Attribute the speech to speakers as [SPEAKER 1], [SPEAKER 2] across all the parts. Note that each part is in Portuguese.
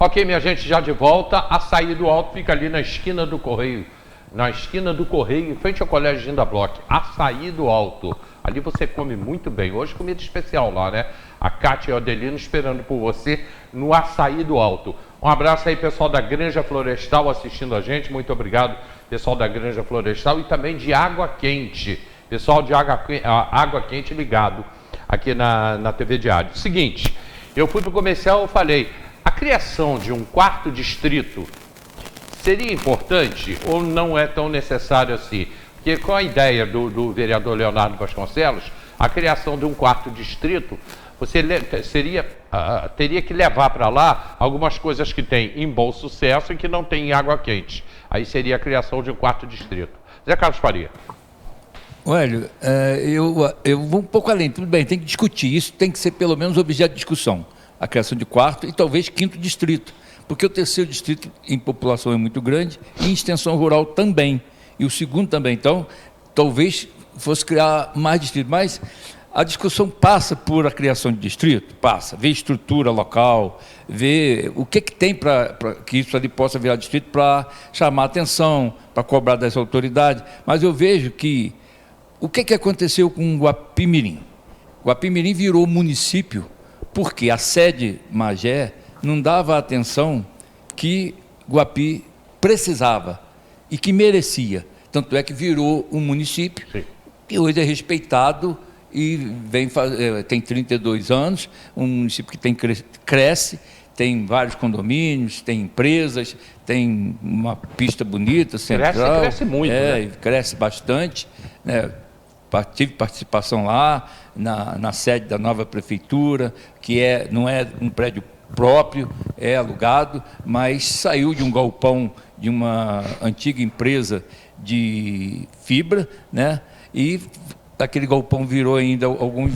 [SPEAKER 1] Ok, minha gente, já de volta. Açaí do Alto fica ali na esquina do Correio. Na esquina do Correio, em frente ao Colégio Ginda Bloch. Açaí do Alto. Ali você come muito bem. Hoje comida especial lá, né? A Cátia e o Adelino esperando por você no Açaí do Alto. Um abraço aí, pessoal da Granja Florestal assistindo a gente. Muito obrigado, pessoal da Granja Florestal. E também de Água Quente. Pessoal de Água Quente ligado aqui na TV Diário. Seguinte, eu fui para o comercial, eu falei, a criação de um quarto distrito seria importante ou não é tão necessário assim? Porque com a ideia do vereador Leonardo Vasconcelos, a criação de um quarto distrito, você teria que levar para lá algumas coisas que tem em Bom Sucesso e que não tem em Água Quente. Aí seria a criação de um quarto distrito. Zé Carlos Faria.
[SPEAKER 2] Olha, eu vou um pouco além. Tudo bem, tem que discutir. Isso tem que ser pelo menos objeto de discussão. A criação de quarto e talvez quinto distrito. Porque o terceiro distrito em população é muito grande e em extensão rural também. E o segundo também. Então, talvez fosse criar mais distritos. Mas a discussão passa por a criação de distrito? Passa. Ver estrutura local, ver o que tem para que isso ali possa virar distrito para chamar atenção, para cobrar das autoridades. Mas eu vejo que o que aconteceu com Guapimirim? Guapimirim virou município porque a sede Magé não dava a atenção que Guapi precisava e que merecia. Tanto é que virou um município. Sim. Que hoje é respeitado e tem 32 anos, um município que cresce, tem vários condomínios, tem empresas, tem uma pista bonita, central.
[SPEAKER 1] Cresce muito, né?
[SPEAKER 2] Cresce bastante, né? Tive participação lá na sede da nova prefeitura, que não é um prédio próprio, é alugado, mas saiu de um galpão de uma antiga empresa de fibra, né? E aquele galpão virou ainda alguns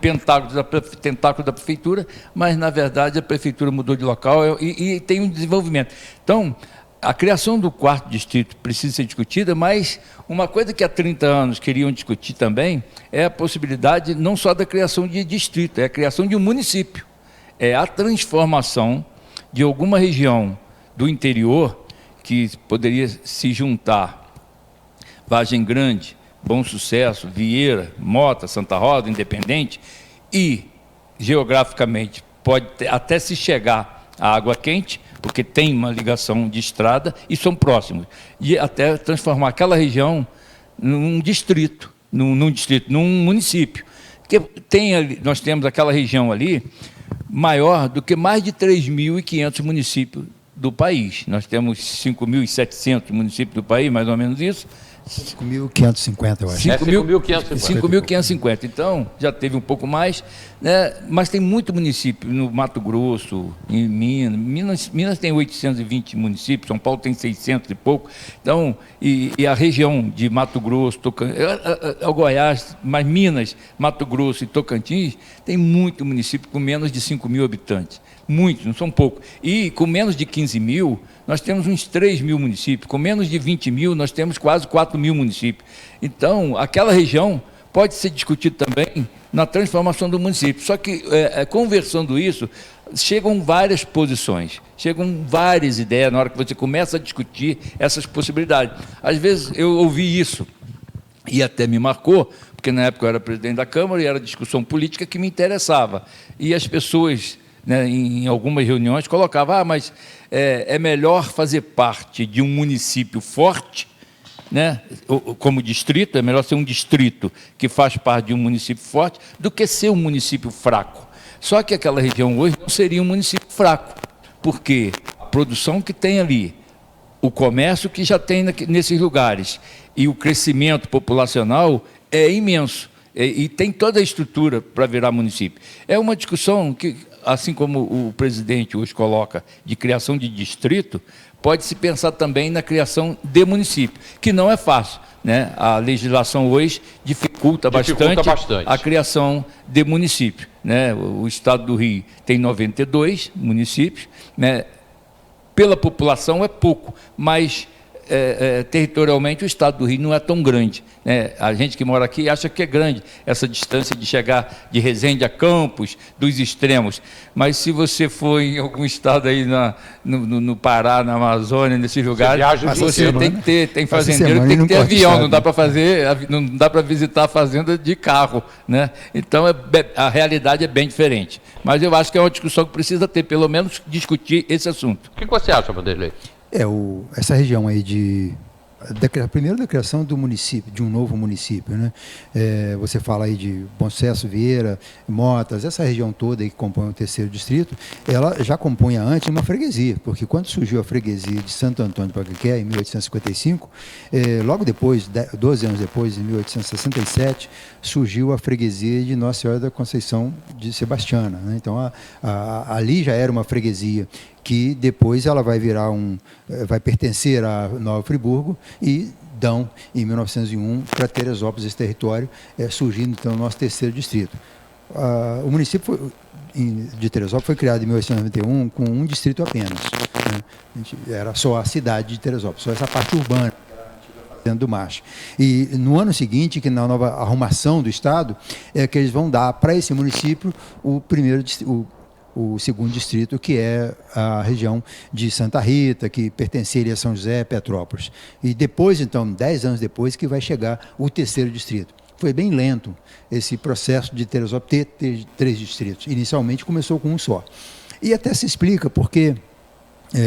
[SPEAKER 2] tentáculos da prefeitura, mas na verdade a prefeitura mudou de local e tem um desenvolvimento. Então, a criação do quarto distrito precisa ser discutida, mas uma coisa que há 30 anos queriam discutir também é a possibilidade não só da criação de distrito, é a criação de um município. É a transformação de alguma região do interior que poderia se juntar Vargem Grande, Bom Sucesso, Vieira, Mota, Santa Rosa, Independente, e geograficamente pode até se chegar à Água Quente, porque tem uma ligação de estrada e são próximos, e até transformar aquela região num distrito, num município. Nós temos aquela região ali maior do que mais de 3.500 municípios do país. Nós temos 5.700 municípios do país, mais ou menos isso.
[SPEAKER 3] 5.550, eu acho.
[SPEAKER 2] 5.550. Então, já teve um pouco mais, né? Mas tem muito município no Mato Grosso, em Minas. Minas tem 820 municípios, São Paulo tem 600 e pouco. Então, e a região de Mato Grosso, Goiás, mas Minas, Mato Grosso e Tocantins, tem muito município com menos de 5.000 habitantes. Muitos, não são poucos. E com menos de 15.000, nós temos uns 3.000 municípios. Com menos de 20.000, nós temos quase 4.000 municípios. Então, aquela região pode ser discutida também na transformação do município. Só que, conversando isso, chegam várias posições, chegam várias ideias na hora que você começa a discutir essas possibilidades. Às vezes, eu ouvi isso e até me marcou, porque na época eu era presidente da Câmara e era discussão política que me interessava. E as pessoas, né, em algumas reuniões, colocavam, mas é melhor fazer parte de um município forte, né, como distrito, é melhor ser um distrito que faz parte de um município forte, do que ser um município fraco. Só que aquela região hoje não seria um município fraco, porque a produção que tem ali, o comércio que já tem nesses lugares e o crescimento populacional é imenso. E tem toda a estrutura para virar município. É uma discussão que, assim como o presidente hoje coloca, de criação de distrito, pode-se pensar também na criação de município, que não é fácil, né? A legislação hoje dificulta bastante a criação de município, né? O estado do Rio tem 92 municípios, né? Pela população é pouco, mas territorialmente o estado do Rio não é tão grande, né? A gente que mora aqui acha que é grande essa distância de chegar de Resende a Campos, dos extremos. Mas se você for em algum estado aí no Pará, na Amazônia, nesses lugares, você tem que ter, tem fazendeiro que tem que ter avião, não dá para visitar a fazenda de carro, né? Então a realidade é bem diferente. Mas eu acho que é uma discussão que precisa ter, pelo menos discutir esse assunto.
[SPEAKER 1] O que você acha, Vanderlei?
[SPEAKER 3] Essa região aí primeiro da criação do município, de um novo município, né? Você fala aí de Bom Sucesso, Vieira, Motas, essa região toda aí que compõe o terceiro distrito, ela já compunha antes uma freguesia, porque quando surgiu a freguesia de Santo Antônio de Paquiqué, em 1855, logo depois, 12 anos depois, em 1867, surgiu a freguesia de Nossa Senhora da Conceição de Sebastiana, né? Então, ali já era uma freguesia que depois ela vai vai pertencer a Nova Friburgo e dão, em 1901, para Teresópolis, esse território, surgindo então o nosso terceiro distrito. O município de Teresópolis foi criado em 1891 com um distrito apenas, né? Era só a cidade de Teresópolis, só essa parte urbana do Marcha. E no ano seguinte, que na nova arrumação do Estado, que eles vão dar para esse município o segundo distrito, que é a região de Santa Rita, que pertenceria a São José, Petrópolis. E depois, então, 10 anos depois, que vai chegar o terceiro distrito. Foi bem lento esse processo de Teresópolis ter 3 distritos. Inicialmente começou com um só. E até se explica porque,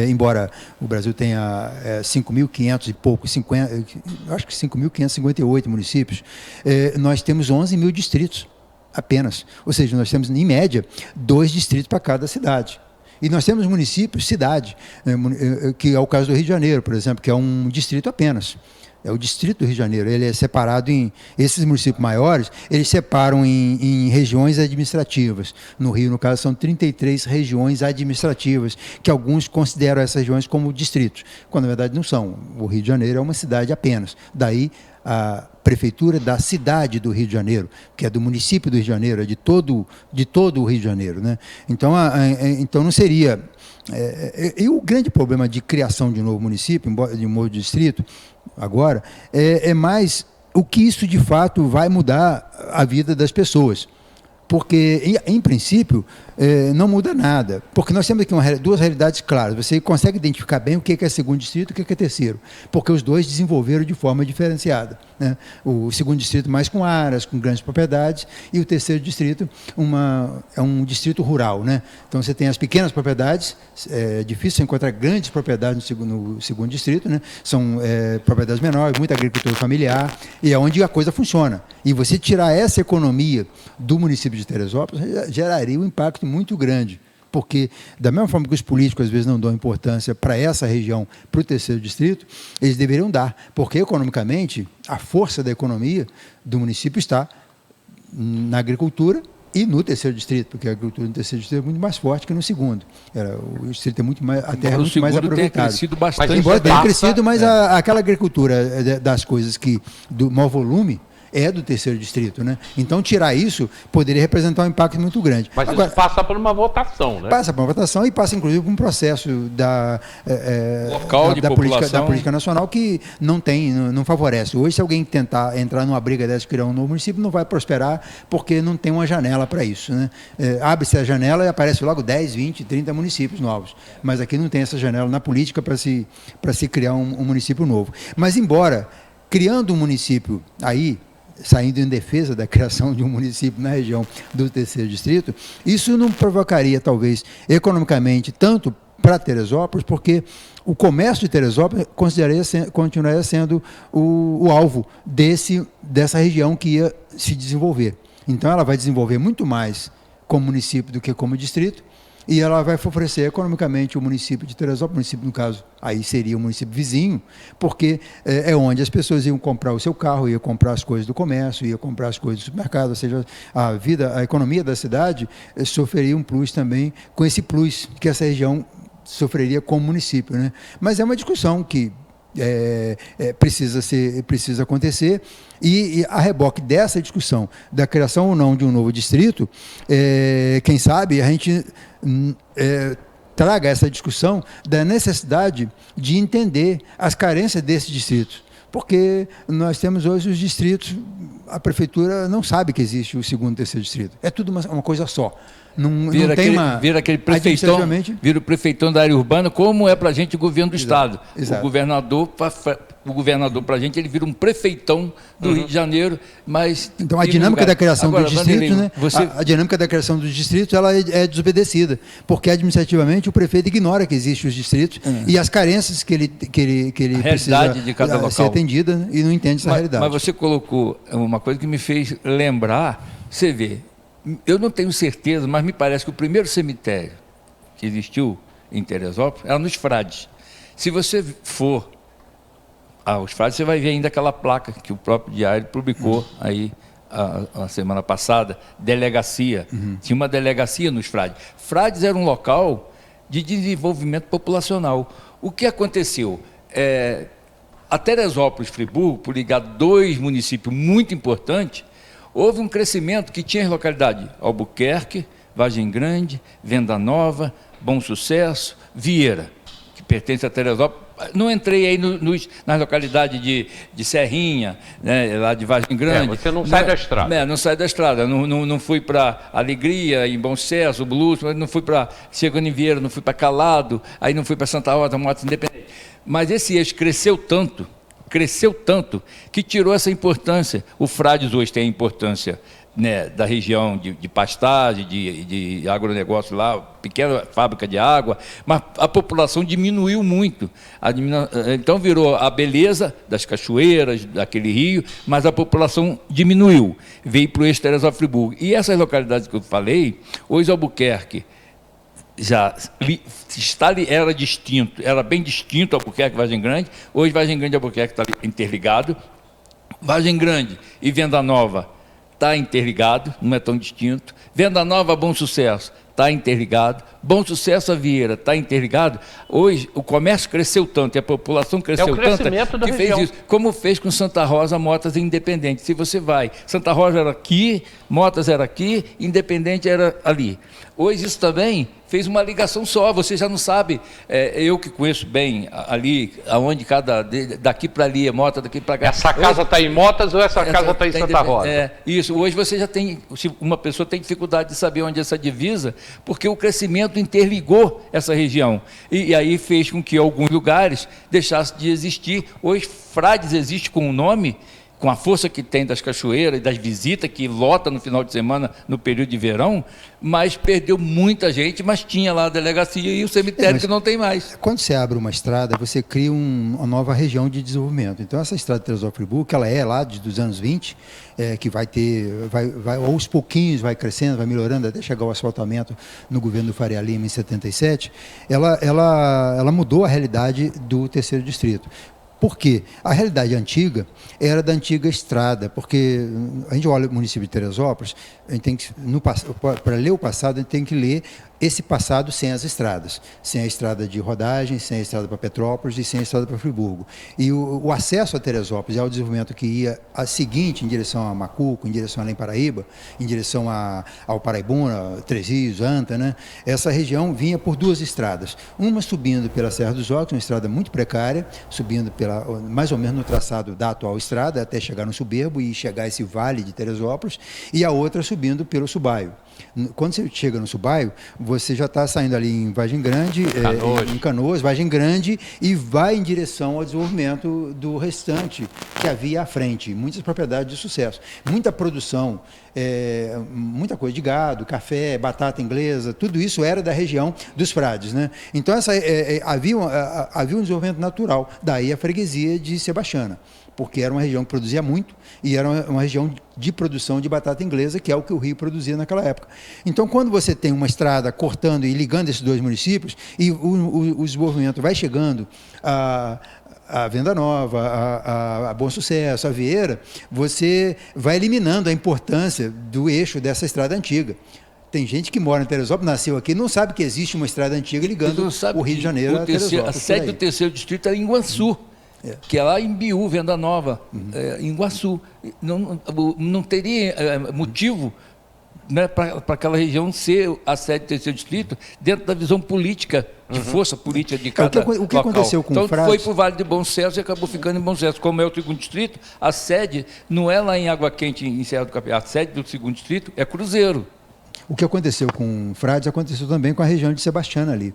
[SPEAKER 3] embora o Brasil tenha 5.500 e pouco, acho que 5.558 municípios, nós temos 11.000 distritos. Apenas. Ou seja, nós temos, em média, 2 distritos para cada cidade. E nós temos municípios, cidade, que é o caso do Rio de Janeiro, por exemplo, que é um distrito apenas. É o distrito do Rio de Janeiro. Ele é separado em... Esses municípios maiores, eles separam em regiões administrativas. No Rio, no caso, são 33 regiões administrativas, que alguns consideram essas regiões como distritos, quando na verdade não são. O Rio de Janeiro é uma cidade apenas. Daí a prefeitura da cidade do Rio de Janeiro, que é do município do Rio de Janeiro, é de todo o Rio de Janeiro, né? Então, então não seria... e o grande problema de criação de um novo município, de um novo distrito, agora, é mais o que isso de fato vai mudar a vida das pessoas. Porque, em princípio, não muda nada. Porque nós temos aqui duas realidades claras. Você consegue identificar bem o que é segundo distrito e o que é terceiro. Porque os dois desenvolveram de forma diferenciada, né? O segundo distrito mais com áreas, com grandes propriedades, e o terceiro distrito é um distrito rural, né? Então você tem as pequenas propriedades, é difícil encontrar grandes propriedades no segundo distrito, né? São propriedades menores, muita agricultura familiar, e é onde a coisa funciona. E você tirar essa economia do município de Teresópolis geraria um impacto muito grande, porque da mesma forma que os políticos às vezes não dão importância para essa região, para o terceiro distrito, eles deveriam dar, porque economicamente a força da economia do município está na agricultura e no terceiro distrito, porque a agricultura no terceiro distrito é muito mais forte que no segundo. O distrito é muito mais, a terra é muito mais aproveitada.
[SPEAKER 2] Crescido bastante.
[SPEAKER 3] Embora tenha crescido, mas aquela agricultura das coisas do maior volume é do terceiro distrito, né? Então, tirar isso poderia representar um impacto muito grande.
[SPEAKER 1] Mas agora, isso passa por uma votação, né? Passa
[SPEAKER 3] por uma votação e passa, inclusive, por um processo da política nacional que não favorece. Hoje, se alguém tentar entrar numa briga dessa de criar um novo município, não vai prosperar porque não tem uma janela para isso, né? Abre-se a janela e aparece logo 10, 20, 30 municípios novos. Mas aqui não tem essa janela na política para se criar um município novo. Mas, embora criando um município aí, saindo em defesa da criação de um município na região do terceiro distrito, isso não provocaria, talvez, economicamente, tanto para Teresópolis, porque o comércio de Teresópolis continuaria sendo o alvo dessa região que ia se desenvolver. Então, ela vai desenvolver muito mais como município do que como distrito, e ela vai oferecer economicamente o município de Teresópolis, o município, no caso, aí seria o município vizinho, porque é onde as pessoas iam comprar o seu carro, iam comprar as coisas do comércio, iam comprar as coisas do supermercado, ou seja, a economia da cidade sofreria um plus também, com esse plus que essa região sofreria como município, né? Mas é uma discussão que precisa acontecer, e a reboque dessa discussão da criação ou não de um novo distrito, quem sabe a gente traga essa discussão da necessidade de entender as carências desses distritos. Porque nós temos hoje os distritos, a prefeitura não sabe que existe o segundo e terceiro distrito. É tudo uma coisa só. Não tem uma...
[SPEAKER 2] Vira aquele prefeitão, vira o prefeitão da área urbana, como é para a gente o governo do Estado.
[SPEAKER 3] Exato.
[SPEAKER 2] O governador para a gente, ele vira um prefeitão do Rio de Janeiro, mas...
[SPEAKER 3] Então, a dinâmica da criação dos distritos, né?
[SPEAKER 2] Você...
[SPEAKER 3] A dinâmica da criação dos distritos, ela é desobedecida, porque administrativamente o prefeito ignora que existem os distritos e as carências que ele precisa
[SPEAKER 2] de cada local.
[SPEAKER 3] ser atendida, né? E não entende essa realidade.
[SPEAKER 2] Mas você colocou uma coisa que me fez lembrar, você vê, eu não tenho certeza, mas me parece que o primeiro cemitério que existiu em Teresópolis era nos Frades. Se você for aos Frades, você vai ver ainda aquela placa que o próprio Diário publicou aí a semana passada, delegacia. Tinha uma delegacia nos Frades. Frades era um local de desenvolvimento populacional. O que aconteceu? A Teresópolis, Friburgo, por ligar dois municípios muito importantes, houve um crescimento que tinha as localidades Albuquerque, Vargem Grande, Venda Nova, Bom Sucesso, Vieira, que pertence a Teresópolis. Não entrei aí nas localidades de Serrinha, né, lá de Vargem Grande.
[SPEAKER 1] Você não sai da estrada.
[SPEAKER 2] Não sai da estrada. Não fui para Alegria, em Bom Sucesso, Blues, não fui para Chegando em Vieira, não fui para Calado, aí não fui para Santa Rosa, Motos Independente. Mas esse eixo cresceu tanto que tirou essa importância. O Frades hoje tem a importância, né, da região de pastagem, de agronegócio lá, pequena fábrica de água, mas a população diminuiu muito. Então virou a beleza das cachoeiras, daquele rio, mas a população diminuiu, veio para o eixo Teresópolis-Friburgo. E essas localidades que eu falei, hoje Albuquerque, era distinto, era bem distinto Albuquerque e Vargem Grande. Hoje Vargem Grande e Albuquerque está interligado. Vargem Grande e Venda Nova está interligado, não é tão distinto. Venda Nova, Bom Sucesso, está interligado. Bom Sucesso a Vieira, está interligado. Hoje o comércio cresceu tanto e a população cresceu tanto que fez isso. Como fez com Santa Rosa, Motas e Independente. Se você vai, Santa Rosa era aqui, Motas era aqui, Independente era ali. Hoje isso também fez uma ligação só, você já não sabe, eu que conheço bem ali, aonde daqui para ali é Motas, daqui para cá.
[SPEAKER 1] Essa casa está em Motas ou essa casa está em Santa Rosa?
[SPEAKER 2] Isso, hoje você já tem, uma pessoa tem dificuldade de saber onde é essa divisa, porque o crescimento interligou essa região, e aí fez com que alguns lugares deixassem de existir. Hoje Frades existe com o nome, com a força que tem das cachoeiras, das visitas que lota no final de semana, no período de verão, mas perdeu muita gente, mas tinha lá a delegacia e o cemitério que não tem mais.
[SPEAKER 3] Quando você abre uma estrada, você cria uma nova região de desenvolvimento. Então essa estrada de Teresópolis-Friburgo, que ela é lá dos anos 20, que vai aos pouquinhos vai crescendo, vai melhorando até chegar ao asfaltamento no governo do Faria Lima em 77, ela mudou a realidade do terceiro distrito. Por quê? A realidade antiga era da antiga estrada, porque a gente olha o município de Teresópolis, a gente tem que, para ler o passado, a gente tem que ler esse passado sem as estradas, sem a estrada de rodagem, sem a estrada para Petrópolis e sem a estrada para Friburgo. E o acesso a Teresópolis ao desenvolvimento que ia a seguinte em direção a Macuco, em direção a Além Paraíba, em direção ao Paraibuna, Três Rios, Anta, né? Essa região vinha por duas estradas, uma subindo pela Serra dos Ocos, uma estrada muito precária, subindo mais ou menos no traçado da atual estrada, até chegar no Soberbo e chegar a esse vale de Teresópolis, e a outra subindo pelo Subaio. Quando você chega no Subaio, você já está saindo ali em Vargem Grande, em Canoas, Vargem Grande, e vai em direção ao desenvolvimento do restante que havia à frente. Muitas propriedades de sucesso, muita produção, muita coisa de gado, café, batata inglesa, tudo isso era da região dos Frades, né? Então havia um desenvolvimento natural, daí a freguesia de Sebastiana, porque era uma região que produzia muito e era uma região de produção de batata inglesa, que é o que o Rio produzia naquela época. Então, quando você tem uma estrada cortando e ligando esses dois municípios, e o desenvolvimento vai chegando a Venda Nova, a Bom Sucesso, a Vieira, você vai eliminando a importância do eixo dessa estrada antiga. Tem gente que mora em Teresópolis, nasceu aqui, não sabe que existe uma estrada antiga ligando o Rio de Janeiro a Teresópolis.
[SPEAKER 2] A sede do terceiro distrito era em Iguaçu. Que é lá em Biú, Venda Nova, em Iguaçu. Não teria motivo né, para aquela região ser a sede do terceiro distrito dentro da visão política, de força política de cada
[SPEAKER 3] o que
[SPEAKER 2] local.
[SPEAKER 3] aconteceu com
[SPEAKER 2] então,
[SPEAKER 3] Frades?
[SPEAKER 2] foi para o Vale de Bom Sucesso e acabou ficando em Bom Sucesso. Como é o segundo distrito, a sede não é lá em Água Quente, em Serra do Capim. A sede do segundo distrito é Cruzeiro.
[SPEAKER 3] O que aconteceu com Frades aconteceu também com a região de Sebastiana ali.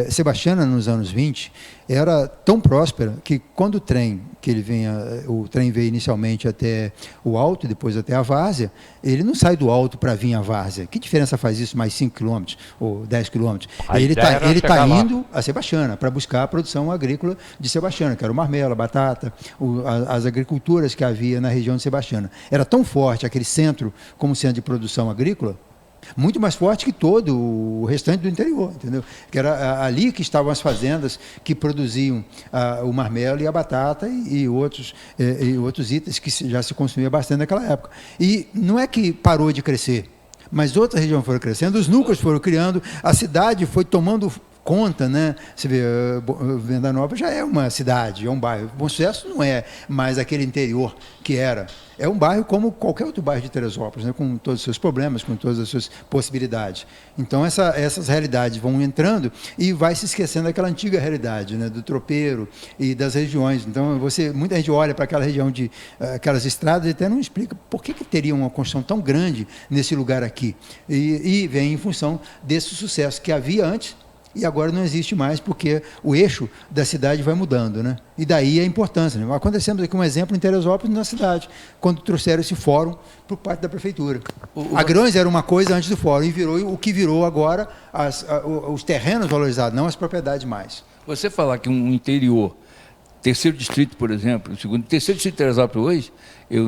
[SPEAKER 3] Sebastiana, nos anos 20, era tão próspera que quando o trem veio inicialmente até o Alto e depois até a Várzea, ele não sai do Alto para vir à Várzea. Que diferença faz isso mais 5 quilômetros ou 10 quilômetros? Ele está indo a Sebastiana para buscar a produção agrícola de Sebastiana, que era o marmelo, a batata, as agriculturas que havia na região de Sebastiana. Era tão forte aquele centro como centro de produção agrícola, muito mais forte que todo o restante do interior, entendeu? Que era ali que estavam as fazendas que produziam o marmelo e a batata e outros itens que já se consumia bastante naquela época. E não é que parou de crescer, mas outras regiões foram crescendo, os núcleos foram criando, a cidade foi tomando conta, né? Você vê, Venda Nova já é uma cidade, é um bairro. Bom Sucesso não é mais aquele interior que era. É um bairro como qualquer outro bairro de Teresópolis, né? Com todos os seus problemas, com todas as suas possibilidades. Então, essas realidades vão entrando e vai se esquecendo daquela antiga realidade, né? Do tropeiro e das regiões. Então, muita gente olha para aquela região aquelas estradas e até não explica por que teria uma construção tão grande nesse lugar aqui. E vem em função desse sucesso que havia antes, e agora não existe mais, porque o eixo da cidade vai mudando, né? E daí a importância. Né? Acontecemos aqui um exemplo em Teresópolis, na cidade, quando trouxeram esse fórum por parte da prefeitura. Agrões era uma coisa antes do fórum, e virou o que virou agora os terrenos valorizados, não as propriedades mais.
[SPEAKER 2] Você falar que um interior, terceiro distrito, por exemplo, terceiro distrito de Teresópolis hoje, eu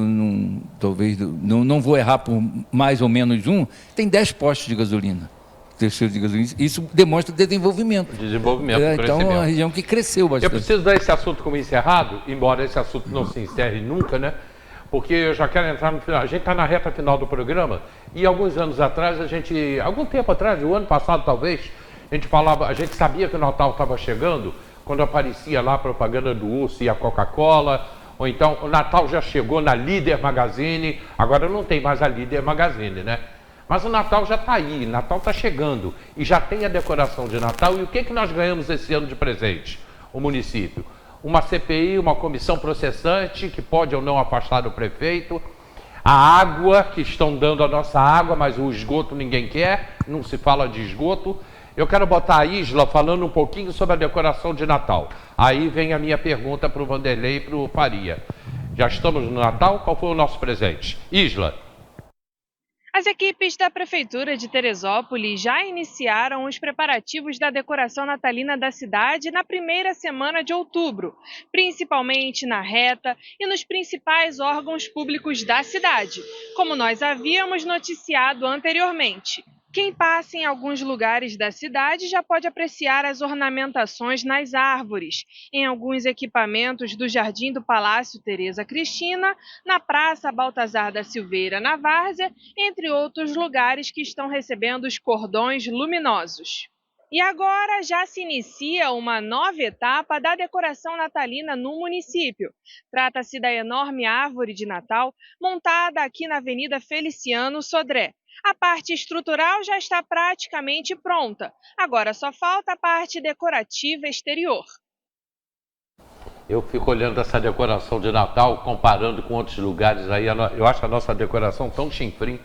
[SPEAKER 2] talvez não vou errar por mais ou menos tem 10 postos de gasolina. Terceiro de gasolina. Isso demonstra desenvolvimento. Então, é uma região que cresceu bastante.
[SPEAKER 1] Eu preciso dar esse assunto como encerrado, embora esse assunto não se encerre nunca, né? Porque eu já quero entrar no final. A gente está na reta final do programa e alguns anos atrás, algum tempo atrás, o ano passado talvez, a gente sabia que o Natal estava chegando quando aparecia lá a propaganda do Urso e a Coca-Cola, ou então o Natal já chegou na Líder Magazine, agora não tem mais a Líder Magazine, né? Mas o Natal já está aí, o Natal está chegando e já tem a decoração de Natal. E o que nós ganhamos esse ano de presente? O município. Uma CPI, uma comissão processante que pode ou não afastar o prefeito. A água, que estão dando a nossa água, mas o esgoto ninguém quer, não se fala de esgoto. Eu quero botar a Isla falando um pouquinho sobre a decoração de Natal. Aí vem a minha pergunta para o Vanderlei e para o Faria. Já estamos no Natal, qual foi o nosso presente? Isla.
[SPEAKER 4] As equipes da Prefeitura de Teresópolis já iniciaram os preparativos da decoração natalina da cidade na primeira semana de outubro, principalmente na reta e nos principais órgãos públicos da cidade, como nós havíamos noticiado anteriormente. Quem passa em alguns lugares da cidade já pode apreciar as ornamentações nas árvores, em alguns equipamentos do Jardim do Palácio Tereza Cristina, na Praça Baltazar da Silveira, na Várzea, entre outros lugares que estão recebendo os cordões luminosos. E agora já se inicia uma nova etapa da decoração natalina no município. Trata-se da enorme árvore de Natal montada aqui na Avenida Feliciano Sodré. A parte estrutural já está praticamente pronta. Agora só falta a parte decorativa exterior.
[SPEAKER 1] Eu fico olhando essa decoração de Natal, comparando com outros lugares aí. Eu acho a nossa decoração tão chinfrim.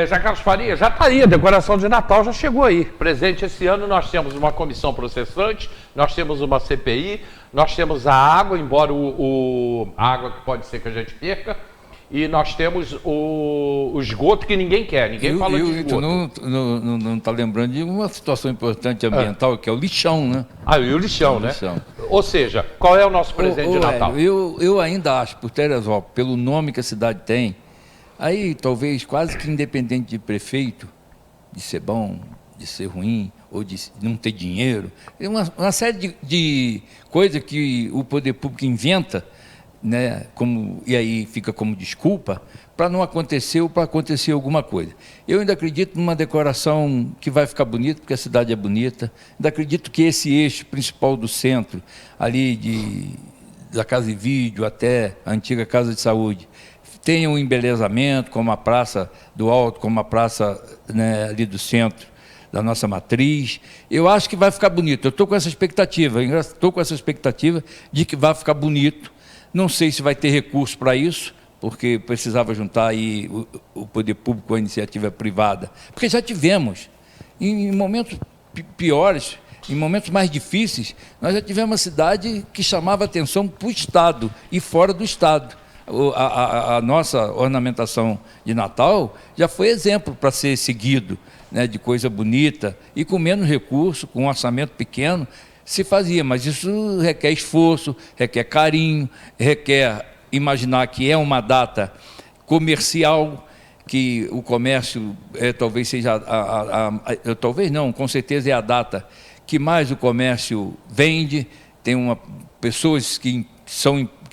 [SPEAKER 1] Zé Carlos Faria, já está aí, a decoração de Natal já chegou aí. Presente esse ano nós temos uma comissão processante, nós temos uma CPI, nós temos a água, embora a água que pode ser que a gente perca, e nós temos o esgoto que ninguém quer, ninguém fala de esgoto.
[SPEAKER 2] Não está lembrando de uma situação importante ambiental, que é o lixão, né?
[SPEAKER 1] E o lixão, né? Ou seja, qual é o nosso presente de Natal?
[SPEAKER 2] Eu ainda acho, por Teresópolis, pelo nome que a cidade tem, aí talvez quase que independente de prefeito, de ser bom, de ser ruim, ou de não ter dinheiro, uma série de coisas que o poder público inventa, né, e aí fica como desculpa, para não acontecer ou para acontecer alguma coisa. Eu ainda acredito numa decoração que vai ficar bonita, porque a cidade é bonita. Ainda acredito que esse eixo principal do centro, ali da Casa de Vídeo até a antiga Casa de Saúde, tenha um embelezamento, como a Praça do Alto, como a praça, né, ali do centro da nossa matriz. Eu acho que vai ficar bonito. Eu estou com essa expectativa, de que vai ficar bonito. Não sei se vai ter recurso para isso, porque precisava juntar aí o poder público com a iniciativa privada. Porque já tivemos, em momentos piores, em momentos mais difíceis, nós já tivemos uma cidade que chamava atenção para o Estado e fora do Estado. A nossa ornamentação de Natal já foi exemplo para ser seguido, né, de coisa bonita, e com menos recurso, com um orçamento pequeno, se fazia. Mas isso requer esforço, requer carinho, requer imaginar que é uma data comercial, que o comércio talvez seja, talvez não, com certeza é a data que mais o comércio vende. Tem pessoas que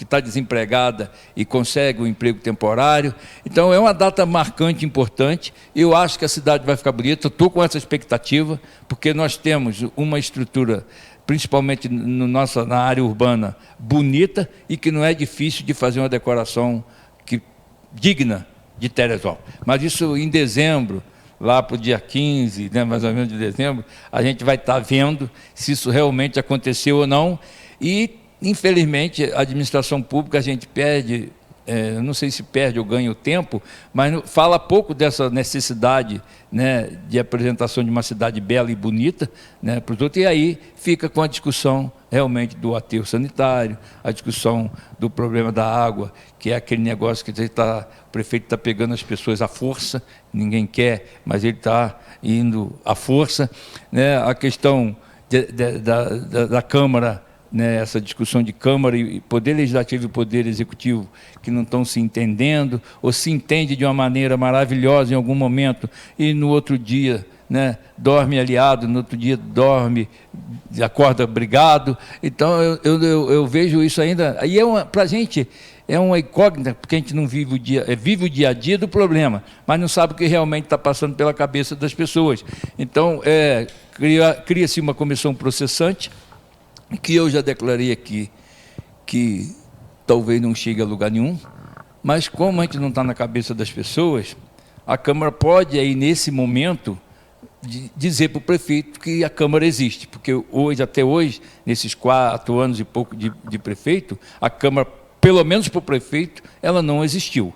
[SPEAKER 2] está desempregada e consegue um emprego temporário. Então, é uma data marcante, importante. Eu acho que a cidade vai ficar bonita, estou com essa expectativa, porque nós temos uma estrutura, principalmente na área urbana, bonita, e que não é difícil de fazer uma decoração digna de Teresópolis. Mas isso em dezembro, lá para o dia 15, né, mais ou menos de dezembro, a gente vai estar vendo se isso realmente aconteceu ou não. E, infelizmente, a administração pública, a gente perde, não sei se perde ou ganha o tempo, mas fala pouco dessa necessidade, né, de apresentação de uma cidade bela e bonita, né, para os outros, e aí fica com a discussão realmente do aterro sanitário, a discussão do problema da água, que é aquele negócio que o prefeito está pegando as pessoas à força, ninguém quer, mas ele está indo à força, né, a questão da Câmara, né, essa discussão de Câmara e Poder Legislativo e Poder Executivo que não estão se entendendo, ou se entende de uma maneira maravilhosa em algum momento e no outro dia, né, dorme aliado, no outro dia dorme, acorda brigado. Então eu vejo isso ainda, e para a gente é uma incógnita, porque a gente não vive o dia a dia do problema, mas não sabe o que realmente está passando pela cabeça das pessoas. Então cria-se uma comissão processante, que eu já declarei aqui que talvez não chegue a lugar nenhum, mas como a gente não está na cabeça das pessoas, a Câmara pode aí nesse momento dizer para o prefeito que a Câmara existe, porque até hoje, nesses 4 anos e pouco de prefeito, a Câmara, pelo menos para o prefeito, ela não existiu.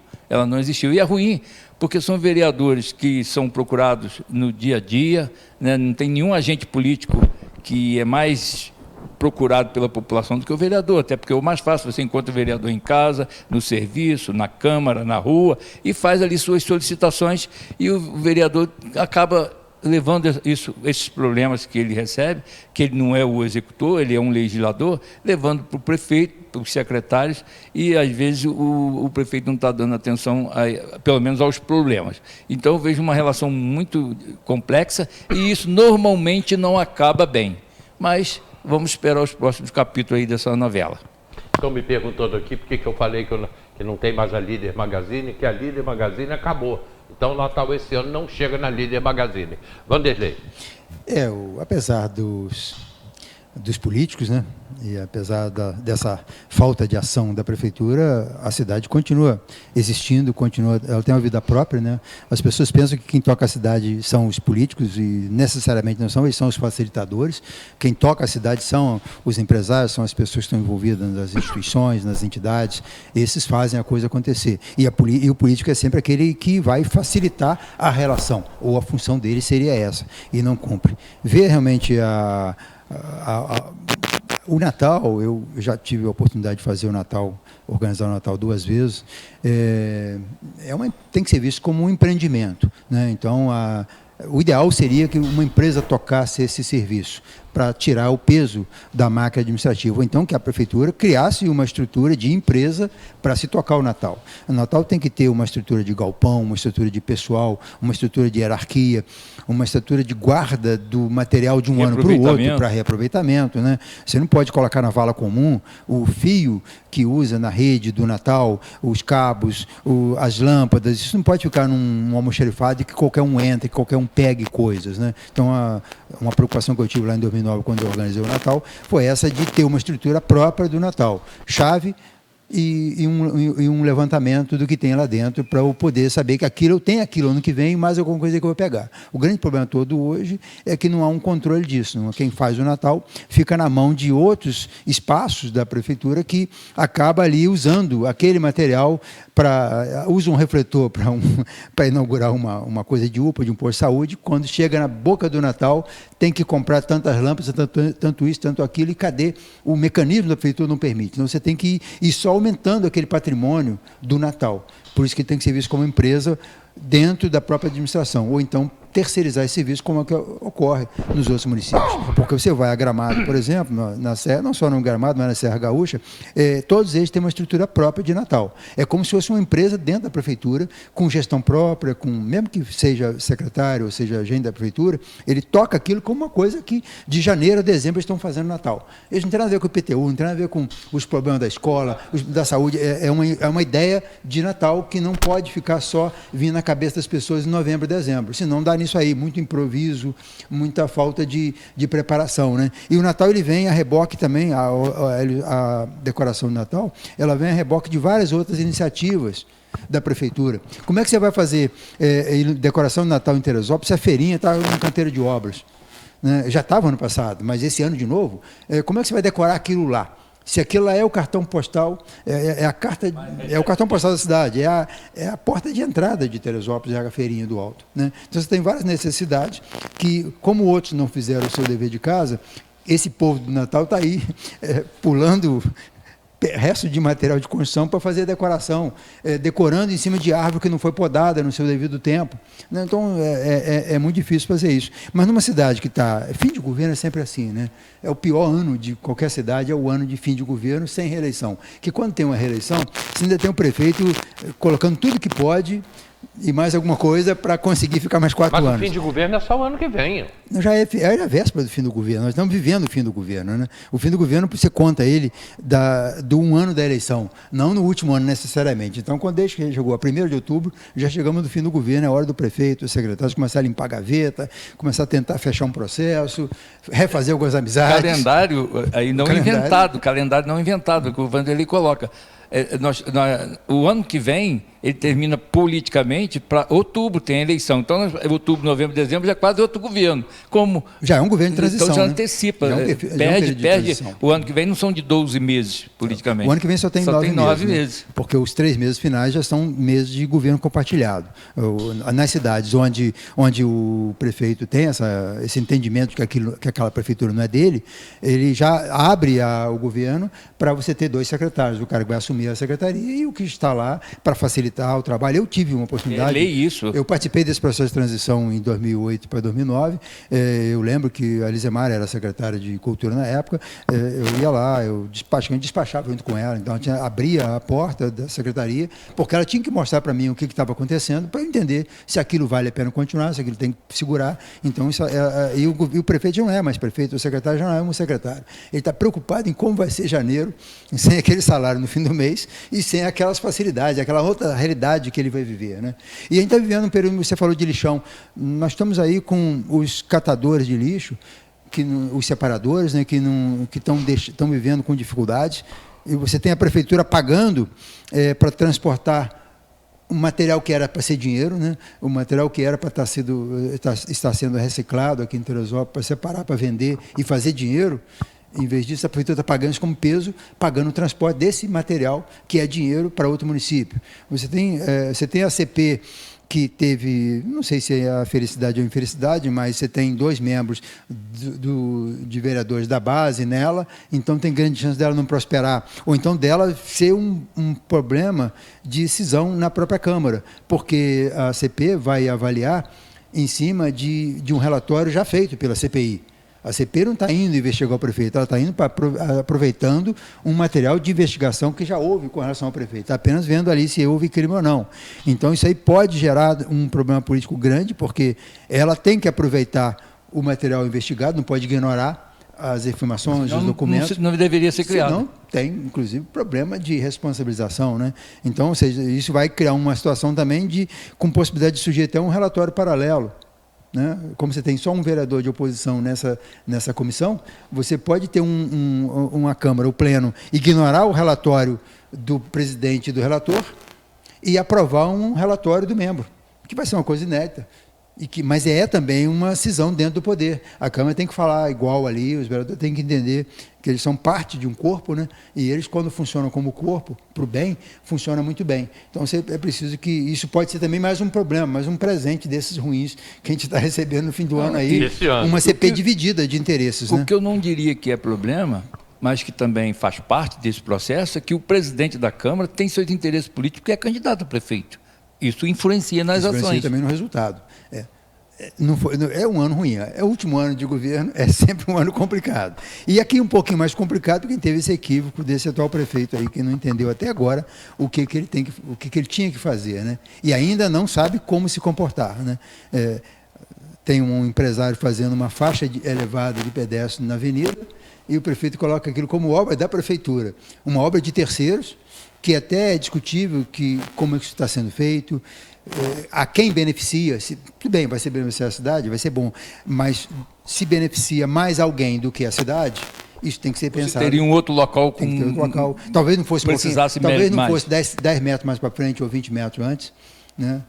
[SPEAKER 2] E é ruim, porque são vereadores que são procurados no dia a dia, né? Não tem nenhum agente político que é mais procurado pela população do que o vereador, até porque é o mais fácil, você encontra o vereador em casa, no serviço, na Câmara, na rua, e faz ali suas solicitações, e o vereador acaba levando esses problemas que ele recebe, que ele não é o executor, ele é um legislador, levando para o prefeito, para os secretários, e às vezes o prefeito não está dando atenção, pelo menos aos problemas. Então eu vejo uma relação muito complexa, e isso normalmente não acaba bem. Mas vamos esperar os próximos capítulos aí dessa novela.
[SPEAKER 1] Estão me perguntando aqui por que eu falei que não tem mais a Líder Magazine, que a Líder Magazine acabou. Então o Natal esse ano não chega na Líder Magazine. Vanderlei.
[SPEAKER 3] Apesar dos políticos, né, e apesar dessa falta de ação da prefeitura, a cidade continua existindo, ela tem uma vida própria, né? As pessoas pensam que quem toca a cidade são os políticos, e necessariamente não são, eles são os facilitadores. Quem toca a cidade são os empresários, são as pessoas que estão envolvidas nas instituições, nas entidades. Esses fazem a coisa acontecer. E o político é sempre aquele que vai facilitar a relação, ou a função dele seria essa, e não cumpre. Ver realmente o Natal, eu já tive a oportunidade de fazer organizar o Natal 2 vezes, tem que ser visto como um empreendimento, né? Então, o ideal seria que uma empresa tocasse esse serviço para tirar o peso da máquina administrativa, ou então que a prefeitura criasse uma estrutura de empresa para se tocar o Natal. O Natal tem que ter uma estrutura de galpão, uma estrutura de pessoal, uma estrutura de hierarquia, uma estrutura de guarda do material de um ano para o outro, para reaproveitamento, né? Você não pode colocar na vala comum o fio que usa na rede do Natal, os cabos, as lâmpadas. Isso não pode ficar num almoxarifado e que qualquer um entre, que qualquer um pegue coisas, né? Então, uma preocupação que eu tive lá em 2009, quando eu organizei o Natal, foi essa de ter uma estrutura própria do Natal. Chave e um levantamento do que tem lá dentro para eu poder saber que aquilo eu tenho aquilo ano que vem, mais alguma coisa que eu vou pegar. O grande problema todo hoje é que não há um controle disso. Não? Quem faz o Natal fica na mão de outros espaços da prefeitura que acaba ali usando aquele material usa um refletor para inaugurar uma coisa de UPA, de um posto de saúde. Quando chega na boca do Natal, tem que comprar tantas lâmpadas, tanto isso, tanto aquilo, e cadê? O mecanismo da prefeitura não permite. Então você tem que ir só aumentando aquele patrimônio do Natal. Por isso que tem que ser visto como empresa dentro da própria administração, ou então terceirizar esse serviço, como é que ocorre nos outros municípios. Porque você vai a Gramado, por exemplo, na Serra, não só no Gramado, mas na Serra Gaúcha, todos eles têm uma estrutura própria de Natal. É como se fosse uma empresa dentro da prefeitura, com gestão própria, mesmo que seja secretário ou seja agente da prefeitura, ele toca aquilo como uma coisa que de janeiro a dezembro eles estão fazendo Natal. Eles não têm nada a ver com o IPTU, não tem nada a ver com os problemas da escola, da saúde. É uma ideia de Natal que não pode ficar só vindo na cabeça das pessoas em novembro e dezembro, senão dá nisso aí, muito improviso, muita falta de preparação, né? E o Natal ele vem a reboque também, a decoração do Natal, ela vem a reboque de várias outras iniciativas da prefeitura. Como é que você vai fazer decoração do Natal em Teresópolis se a feirinha está no canteiro de obras? Né? Já estava ano passado, mas esse ano de novo, como é que você vai decorar aquilo lá? Se aquilo lá é o cartão postal, é o cartão postal da cidade, é a porta de entrada de Teresópolis, é a feirinha do Alto. Né? Então você tem várias necessidades que, como outros não fizeram o seu dever de casa, esse povo do Natal está aí pulando resto de material de construção para fazer decoração, decorando em cima de árvore que não foi podada no seu devido tempo. Né? Então, é muito difícil fazer isso. Mas numa cidade que está... Fim de governo é sempre assim, né? É o pior ano de qualquer cidade, é o ano de fim de governo sem reeleição. Que quando tem uma reeleição, você ainda tem o prefeito colocando tudo que pode e mais alguma coisa para conseguir ficar mais 4 anos.
[SPEAKER 1] Mas o fim de governo é só o ano que vem.
[SPEAKER 3] Já é a véspera do fim do governo, nós estamos vivendo o fim do governo. Né? O fim do governo, você conta ele do 1 ano da eleição, não no último ano necessariamente. Então, desde que chegou a 1º de outubro, já chegamos no fim do governo, é hora do prefeito, os secretários começar a limpar a gaveta, começar a tentar fechar um processo, refazer algumas amizades.
[SPEAKER 2] Calendário não inventado, que o Vanderlei coloca. O ano que vem, ele termina politicamente para outubro, tem a eleição. Então, outubro, novembro, dezembro, já é quase outro governo.
[SPEAKER 3] Já é um governo de transição.
[SPEAKER 2] Então, já
[SPEAKER 3] né?
[SPEAKER 2] antecipa.
[SPEAKER 3] Perde.
[SPEAKER 2] O ano que vem não são de 12 meses, politicamente.
[SPEAKER 3] O ano que vem só tem 9 meses. Né? Porque os 3 meses finais já são meses de governo compartilhado. Nas cidades onde o prefeito tem esse entendimento de que aquela prefeitura não é dele, ele já abre o governo para você ter 2 secretários. O cara que vai assumir a secretaria e o que está lá para facilitar o trabalho. Eu tive uma oportunidade.
[SPEAKER 2] Eu
[SPEAKER 3] participei desse processo de transição em 2008 para 2009. Eu lembro que a Lisemar era secretária de Cultura na época. Eu ia lá, eu despachava junto com ela. Então, abria a porta da secretaria, porque ela tinha que mostrar para mim o que estava acontecendo, para eu entender se aquilo vale a pena continuar, se aquilo tem que segurar. Então, e o prefeito já não é mais prefeito, o secretário já não é um secretário. Ele está preocupado em como vai ser janeiro, sem aquele salário no fim do mês e sem aquelas facilidades, aquela outra realidade que ele vai viver. Né? E a gente está vivendo um período, você falou de lixão, nós estamos aí com os catadores de lixo, os separadores, né, que estão vivendo com dificuldades, e você tem a prefeitura pagando para transportar um material que era para ser dinheiro, né? O material que era para estar sendo reciclado aqui em Teresópolis, para separar, para vender e fazer dinheiro. Em vez disso, a prefeitura está pagando isso como peso, pagando o transporte desse material, que é dinheiro, para outro município. Você tem a CP, que teve, não sei se é a felicidade ou infelicidade, mas você tem 2 membros de vereadores da base nela, então tem grande chance dela não prosperar, ou então dela ser um problema de cisão na própria Câmara, porque a CP vai avaliar em cima de um relatório já feito pela CPI. A CP não está indo investigar o prefeito, ela está indo aproveitando um material de investigação que já houve com relação ao prefeito, está apenas vendo ali se houve crime ou não. Então, isso aí pode gerar um problema político grande, porque ela tem que aproveitar o material investigado, não pode ignorar as informações, os documentos.
[SPEAKER 2] Não deveria ser criado.
[SPEAKER 3] Senão, tem, inclusive, problema de responsabilização. Né? Então, ou seja, isso vai criar uma situação também com possibilidade de sujeito a um relatório paralelo. né? Como você tem só um vereador de oposição nessa comissão, você pode ter uma Câmara, o Pleno, ignorar o relatório do presidente e do relator e aprovar um relatório do membro, que vai ser uma coisa inédita. Mas é também uma cisão dentro do poder. A Câmara tem que falar igual ali, os vereadores têm que entender que eles são parte de um corpo, né? E eles, quando funcionam como corpo, para o bem, funciona muito bem. Então, é preciso que... Isso pode ser também mais um problema, mais um presente desses ruins que a gente está recebendo no fim do ano aí. Uma CP dividida de interesses.
[SPEAKER 2] O que eu não diria que é problema, mas que também faz parte desse processo, é que o presidente da Câmara tem seus interesses políticos porque é candidato a prefeito. Isso influencia nas ações. Influencia
[SPEAKER 3] também no resultado. É um ano ruim. É o último ano de governo, é sempre um ano complicado. E aqui um pouquinho mais complicado, quem teve esse equívoco desse atual prefeito aí, que não entendeu até agora o que ele tinha que fazer, né? E ainda não sabe como se comportar, né? Tem um empresário fazendo uma faixa elevada de pedestre na avenida e o prefeito coloca aquilo como obra da prefeitura, uma obra de terceiros, que até é discutível como isso está sendo feito, a quem beneficia. Tudo bem, vai ser beneficiar a cidade, vai ser bom, mas se beneficia mais alguém do que a cidade, isso tem que ser pensado.
[SPEAKER 2] Teria um outro local com...
[SPEAKER 3] Tem que ter outro local. Talvez não fosse talvez não fosse 10 metros mais para frente ou 20 metros antes, né?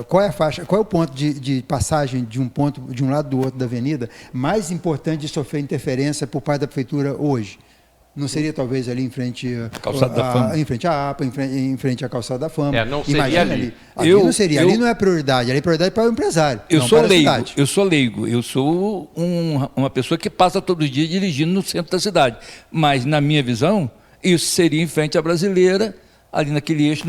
[SPEAKER 3] Qual é a faixa, qual é o ponto de passagem de um lado do outro da avenida mais importante de sofrer interferência por parte da prefeitura hoje? Não seria talvez ali em frente em frente à APA, em frente à Calçada da Fama?
[SPEAKER 1] Não seria ali.
[SPEAKER 3] Não seria. Ali não é prioridade, ali é prioridade para o empresário.
[SPEAKER 2] Eu sou leigo. Eu sou uma pessoa que passa todo dia dirigindo no centro da cidade. Mas, na minha visão, isso seria em frente à Brasileira, ali naquele eixo,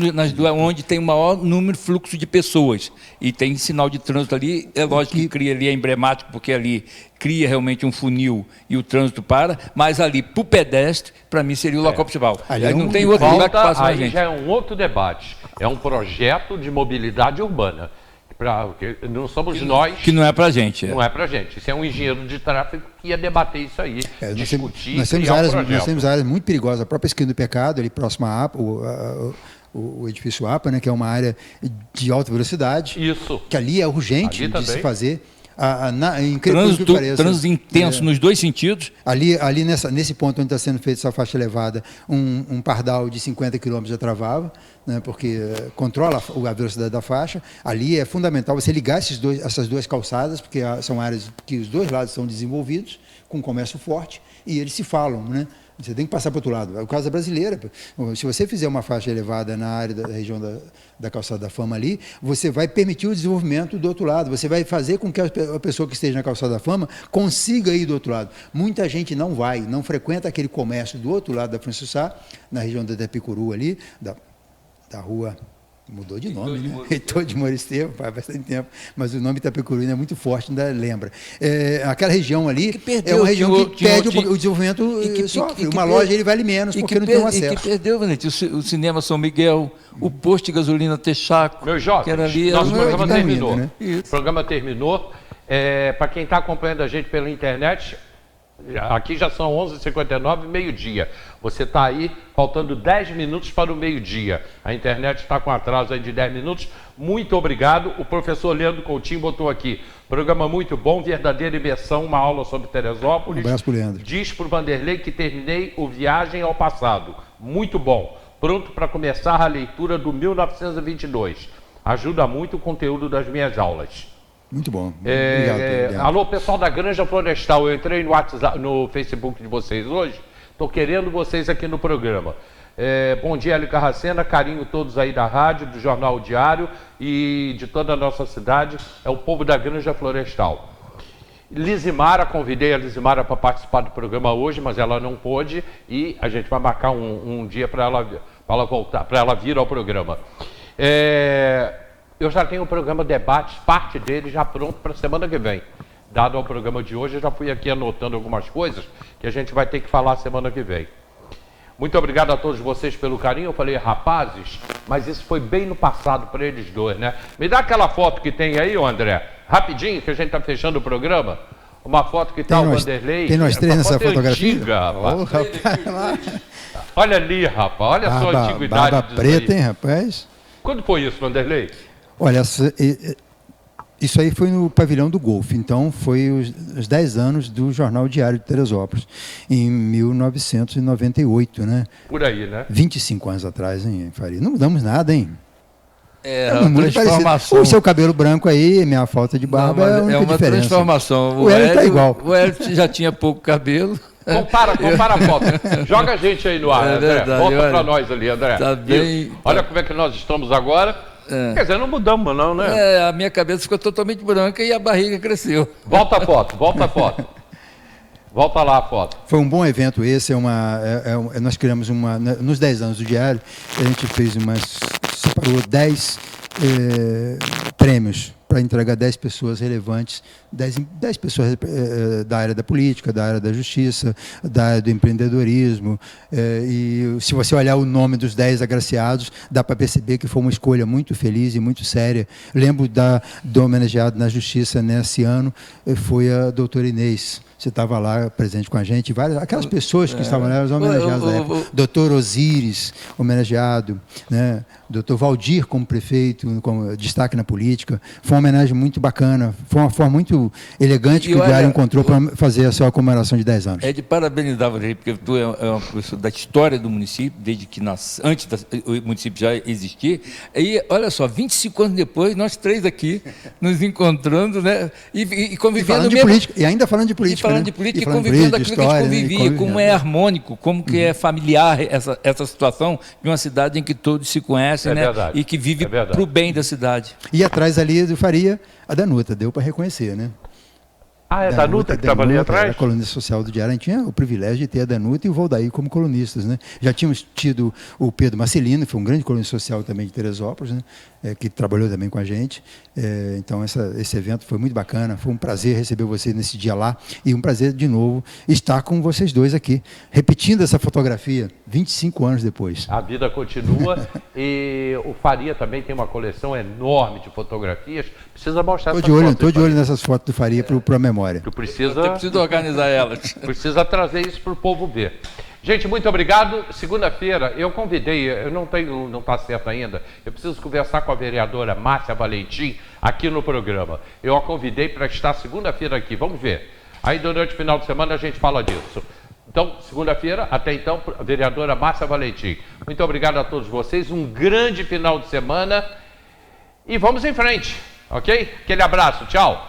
[SPEAKER 2] onde tem o maior número de fluxo de pessoas. E tem sinal de trânsito ali, é lógico que cria ali, é emblemático, porque ali cria realmente um funil e o trânsito para, mas ali, para o pedestre, para mim, seria o local principal. Aí não tem outro lugar que passa mais gente.
[SPEAKER 1] Aí já é um outro debate. É um projeto de mobilidade urbana. Não somos nós...
[SPEAKER 2] Que não é para a gente.
[SPEAKER 1] Não é para a gente. Isso é um engenheiro de tráfego que ia debater isso aí, discutir,
[SPEAKER 3] nós temos áreas muito perigosas. A própria esquina do Pecado, ali próximo à APA, o edifício APA, né, que é uma área de alta velocidade.
[SPEAKER 1] Isso.
[SPEAKER 3] Que ali é urgente de se fazer.
[SPEAKER 2] Trânsito intenso nos dois sentidos.
[SPEAKER 3] Ali nesse ponto onde está sendo feita essa faixa elevada, um pardal de 50 km já travava, né, porque controla a velocidade da faixa. Ali é fundamental você ligar essas duas calçadas, porque são áreas que os dois lados são desenvolvidos, com comércio forte, e eles se falam, né? Você tem que passar para o outro lado. É o caso da Brasileira. Se você fizer uma faixa elevada na área da região da Calçada da Fama ali, você vai permitir o desenvolvimento do outro lado. Você vai fazer com que a pessoa que esteja na Calçada da Fama consiga ir do outro lado. Muita gente não frequenta aquele comércio do outro lado da Francisco Sá, na região da Itapicuru ali, da rua... Mudou de nome, né? Heitor de Moura Estevam, faz bastante tempo, mas o nome Itapicuru é muito forte, ainda lembra. Aquela região ali é uma região que perde o desenvolvimento, sofre. Uma loja ele vale menos porque não tem um acesso.
[SPEAKER 2] E que perdeu, Valente, o cinema São Miguel, o posto de gasolina Texaco,
[SPEAKER 1] meu jovem,
[SPEAKER 2] que era ali...
[SPEAKER 1] Nosso programa terminou. Né? O programa terminou. Para quem está acompanhando a gente pela internet... Aqui já são 11h59, meio-dia. Você está aí, faltando 10 minutos para o meio-dia. A internet está com atraso aí de 10 minutos. Muito obrigado. O professor Leandro Coutinho botou aqui. Programa muito bom, verdadeira imersão, uma aula sobre Teresópolis.
[SPEAKER 3] Um abraço para o Leandro.
[SPEAKER 1] Diz para o Vanderlei que terminei o Viagem ao Passado. Muito bom. Pronto para começar a leitura do 1922. Ajuda muito o conteúdo das minhas aulas.
[SPEAKER 3] Muito bom. Obrigado.
[SPEAKER 1] Alô, pessoal da Granja Florestal, eu entrei no WhatsApp, no Facebook de vocês hoje, estou querendo vocês aqui no programa. Bom dia, Hélio Carracena, carinho todos aí da rádio, do Jornal Diário e de toda a nossa cidade, é o povo da Granja Florestal. Lizimara, convidei a Lizimara para participar do programa hoje, mas ela não pôde e a gente vai marcar um dia para ela voltar, para ela vir ao programa. Eu já tenho o programa Debates, parte dele já pronto para a semana que vem. Dado ao programa de hoje, eu já fui aqui anotando algumas coisas que a gente vai ter que falar semana que vem. Muito obrigado a todos vocês pelo carinho. Eu falei, rapazes, mas isso foi bem no passado para eles dois, né? Me dá aquela foto que tem aí, André, rapidinho, que a gente está fechando o programa. Uma foto que está o Vanderlei.
[SPEAKER 3] Tem nós três nessa fotografia?
[SPEAKER 1] Antiga, rapaz. Olha ali, rapaz, olha só a antiguidade.
[SPEAKER 3] Barba preta, hein, rapaz?
[SPEAKER 1] Quando foi isso, Vanderlei?
[SPEAKER 3] Olha, Isso aí foi no pavilhão do Golfe, então foi os 10 anos do Jornal Diário de Teresópolis, em 1998, né?
[SPEAKER 1] Por aí, né?
[SPEAKER 3] 25 anos atrás, hein, Faria? Não mudamos nada, hein?
[SPEAKER 2] É uma transformação.
[SPEAKER 3] O seu cabelo branco aí, minha falta de barba, é a única diferença.
[SPEAKER 2] Transformação.
[SPEAKER 3] O Hélio está igual.
[SPEAKER 2] O Hélio já tinha pouco cabelo.
[SPEAKER 1] Compara a foto. Joga a gente aí no ar, André.
[SPEAKER 2] Verdade,
[SPEAKER 1] volta para nós ali, André.
[SPEAKER 2] Tá bem,
[SPEAKER 1] olha como é que nós estamos agora. Quer dizer, não mudamos não, né?
[SPEAKER 2] A minha cabeça ficou totalmente branca e a barriga cresceu.
[SPEAKER 1] Volta a foto. Volta lá a foto.
[SPEAKER 3] Foi um bom evento esse, nós criamos nos 10 anos do Diário, a gente separou 10 prêmios para entregar 10 pessoas relevantes, 10 pessoas da área da política, da área da justiça, da área do empreendedorismo. E se você olhar o nome dos 10 agraciados, dá para perceber que foi uma escolha muito feliz e muito séria. Lembro do homenageado na justiça nesse ano, foi a doutora Inês. Você estava lá presente com a gente, aquelas pessoas que estavam lá, os homenageados da época. Doutor Osíris, homenageado, né? Doutor Valdir como prefeito, como destaque na política. Foi uma homenagem muito bacana, foi uma forma muito elegante que o Diário encontrou para fazer a sua comemoração de 10 anos.
[SPEAKER 2] É de parabenizar você, porque tu é uma pessoa da história do município, desde que antes do município já existir. E olha só, 25 anos depois, nós três aqui nos encontrando, né? E convivendo
[SPEAKER 3] de política, e ainda falando de política.
[SPEAKER 2] Falando de política e convivendo aquilo que a gente convivia, como é harmônico, como que é familiar essa situação de uma cidade em que todos se conhecem, né?
[SPEAKER 1] Verdade.
[SPEAKER 2] E que vive para o bem da cidade.
[SPEAKER 3] E atrás ali do Faria, a Danuta, deu para reconhecer, né?
[SPEAKER 1] Ah, é a Danuta que estava ali atrás?
[SPEAKER 3] A colunista social do Diário, a gente tinha o privilégio de ter a Danuta e o Valdair como colunistas, né? Já tínhamos tido o Pedro Marcelino, que foi um grande colunista social também de Teresópolis, né? Que trabalhou também com a gente. Então, esse evento foi muito bacana, foi um prazer receber você nesse dia lá e um prazer, de novo, estar com vocês dois aqui, repetindo essa fotografia 25 anos depois.
[SPEAKER 1] A vida continua e o Faria também tem uma coleção enorme de fotografias. Precisa mostrar essas fotos.
[SPEAKER 3] Estou de olho nessas fotos do Faria para a memória.
[SPEAKER 1] Tu precisa
[SPEAKER 2] organizar elas.
[SPEAKER 1] Precisa trazer isso para o povo ver. Gente, muito obrigado. Segunda-feira eu convidei, não está certo ainda, eu preciso conversar com a vereadora Márcia Valentim aqui no programa. Eu a convidei para estar segunda-feira aqui, vamos ver. Aí durante o final de semana a gente fala disso. Então, segunda-feira, até então, a vereadora Márcia Valentim. Muito obrigado a todos vocês, um grande final de semana e vamos em frente, ok? Aquele abraço, tchau.